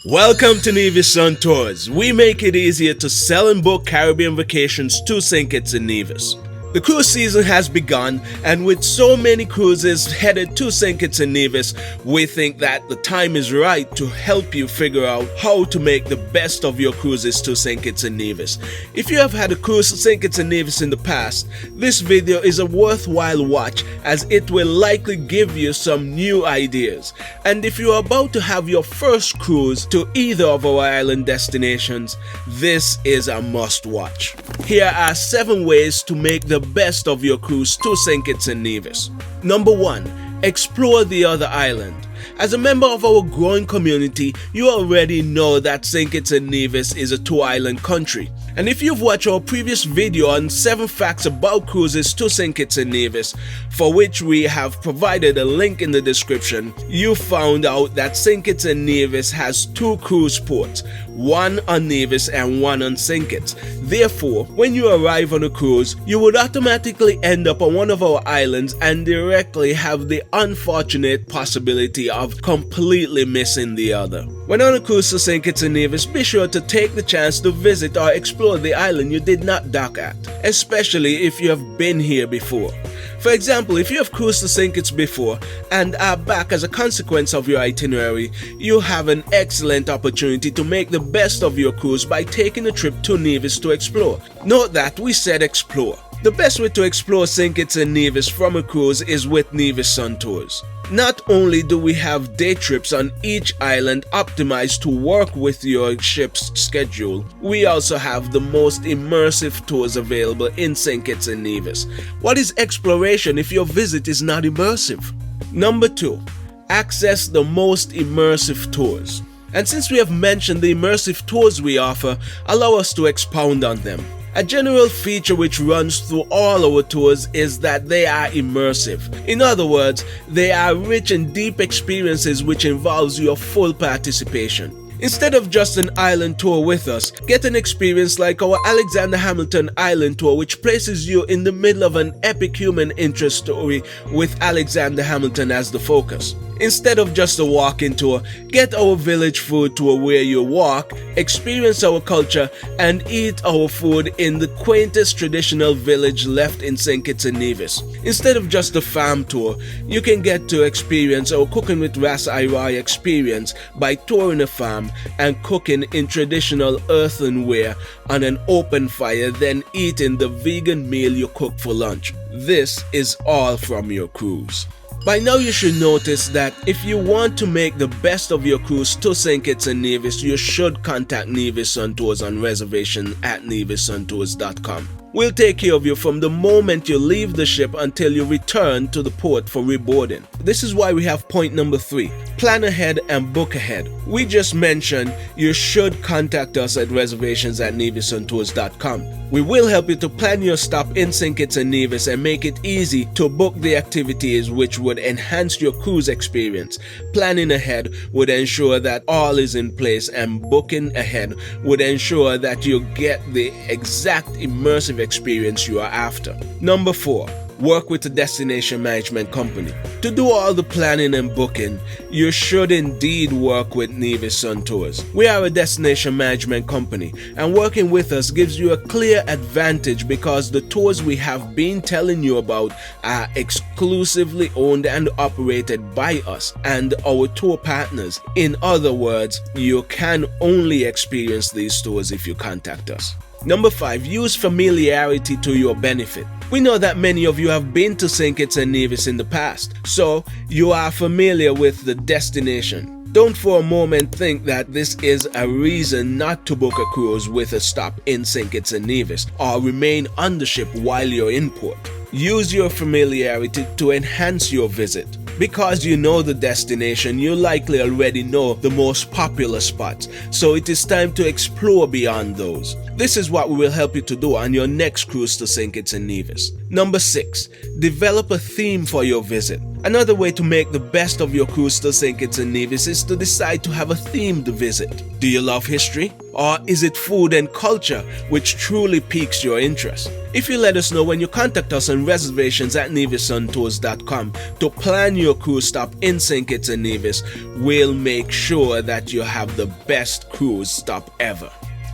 Welcome to Nevis Sun Tours. We make it easier to sell and book Caribbean vacations to St Kitts and Nevis. The cruise season has begun, and with so many cruises headed to St Kitts and Nevis, we think that the time is right to help you figure out how to make the best of your cruises to St Kitts and Nevis. If you have had a cruise to St Kitts and Nevis in the past, this video is a worthwhile watch as it will likely give you some new ideas. And if you are about to have your first cruise to either of our island destinations, this is a must watch. Here are 7 ways to make the best of your cruise to St Kitts and Nevis. Number 1. Explore the other island. As a member of our growing community, you already know that St Kitts and Nevis is a 2-island country. And if you've watched our previous video on 7 facts about cruises to St Kitts and Nevis, for which we have provided a link in the description, you found out that St Kitts and Nevis has 2 cruise ports, one on Nevis and one on St Kitts. Therefore, when you arrive on a cruise, you would automatically end up on one of our islands and directly have the unfortunate possibility of completely missing the other. When on a cruise to St Kitts and Nevis, be sure to take the chance to visit or explore the island you did not dock at, especially if you have been here before. For example, if you have cruised to St. Kitts before and are back as a consequence of your itinerary, you have an excellent opportunity to make the best of your cruise by taking a trip to Nevis to explore. Note that we said explore. The best way to explore St. Kitts and Nevis from a cruise is with Nevis Sun Tours. Not only do we have day trips on each island optimized to work with your ship's schedule, we also have the most immersive tours available in St. Kitts and Nevis. What is exploration if your visit is not immersive? Number 2. Access the most immersive tours. And since we have mentioned the immersive tours we offer, allow us to expound on them. A general feature which runs through all our tours is that they are immersive. In other words, they are rich and deep experiences which involves your full participation. Instead of just an island tour with us, get an experience like our Alexander Hamilton Island Tour, which places you in the middle of an epic human interest story with Alexander Hamilton as the focus. Instead of just a walking tour, get our village food tour where you walk, experience our culture, and eat our food in the quaintest traditional village left in St. Kitts and Nevis. Instead of just a farm tour, you can get to experience our Cooking with Ras Irai experience by touring a farm and cooking in traditional earthenware on an open fire, then eating the vegan meal you cook for lunch. This is all from your cruise. By now you should notice that if you want to make the best of your cruise to St. Kitts and Nevis, you should contact Nevis Sun Tours on reservation at nevissuntours.com. We'll take care of you from the moment you leave the ship until you return to the port for reboarding. This is why we have point number 3. Plan ahead and book ahead. We just mentioned you should contact us at reservations at nevissuntours.com. We will help you to plan your stop in St. Kitts and Nevis and make it easy to book the activities which would enhance your cruise experience. Planning ahead would ensure that all is in place, and booking ahead would ensure that you get the exact immersive experience you are after. Number 4. Work with a destination management company. To do all the planning and booking, you should indeed work with Nevis Sun Tours. We are a destination management company, and working with us gives you a clear advantage because the tours we have been telling you about are exclusively owned and operated by us and our tour partners. In other words, you can only experience these tours if you contact us. Number 5. Use familiarity to your benefit. We know that many of you have been to St. Kitts and Nevis in the past, so you are familiar with the destination. Don't for a moment think that this is a reason not to book a cruise with a stop in St. Kitts and Nevis or remain on the ship while you're in port. Use your familiarity to enhance your visit. Because you know the destination, you likely already know the most popular spots, so it is time to explore beyond those. This is what we will help you to do on your next cruise to St. Kitts and Nevis. Number 6. Develop a theme for your visit. Another way to make the best of your cruise to St Kitts and Nevis is to decide to have a themed visit. Do you love history? Or is it food and culture which truly piques your interest? If you let us know when you contact us on reservations@nevissuntours.com to plan your cruise stop in St Kitts and Nevis, we'll make sure that you have the best cruise stop ever.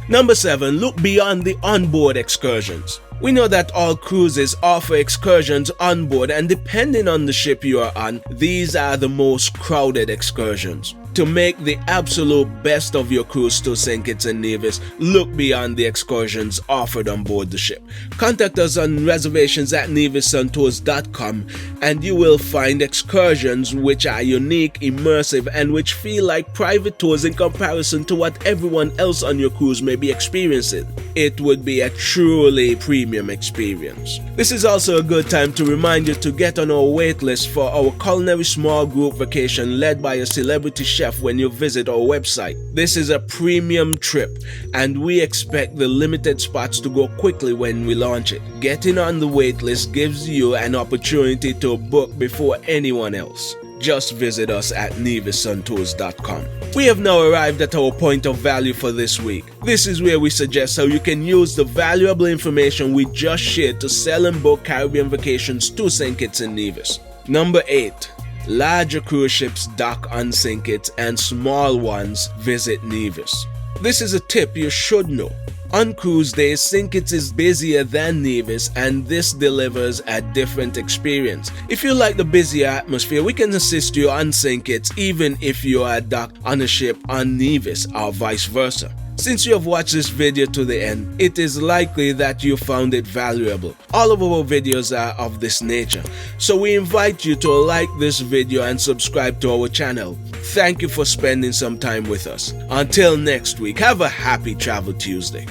Number 7, look beyond the onboard excursions. We know that all cruises offer excursions on board, and depending on the ship you are on, these are the most crowded excursions. To make the absolute best of your cruise to St. Kitts and Nevis, look beyond the excursions offered on board the ship. Contact us on reservations@nevissuntours.com and you will find excursions which are unique, immersive, and which feel like private tours in comparison to what everyone else on your cruise may be experiencing. It would be a truly premium experience. This is also a good time to remind you to get on our waitlist for our culinary small group vacation led by a celebrity chef when you visit our website. This is a premium trip and we expect the limited spots to go quickly when we launch it. Getting on the waitlist gives you an opportunity to book before anyone else. Just visit us at nevissuntours.com. We have now arrived at our point of value for this week. This is where we suggest how you can use the valuable information we just shared to sell and book Caribbean vacations to St. Kitts and Nevis. Number 8. Larger cruise ships dock on St. Kitts and small ones visit Nevis. This is a tip you should know. On cruise days, St. Kitts is busier than Nevis and this delivers a different experience. If you like the busier atmosphere, we can assist you on St. Kitts even if you are docked on a ship on Nevis or vice versa. Since you have watched this video to the end, it is likely that you found it valuable. All of our videos are of this nature, so we invite you to like this video and subscribe to our channel. Thank you for spending some time with us. Until next week, have a happy Travel Tuesday.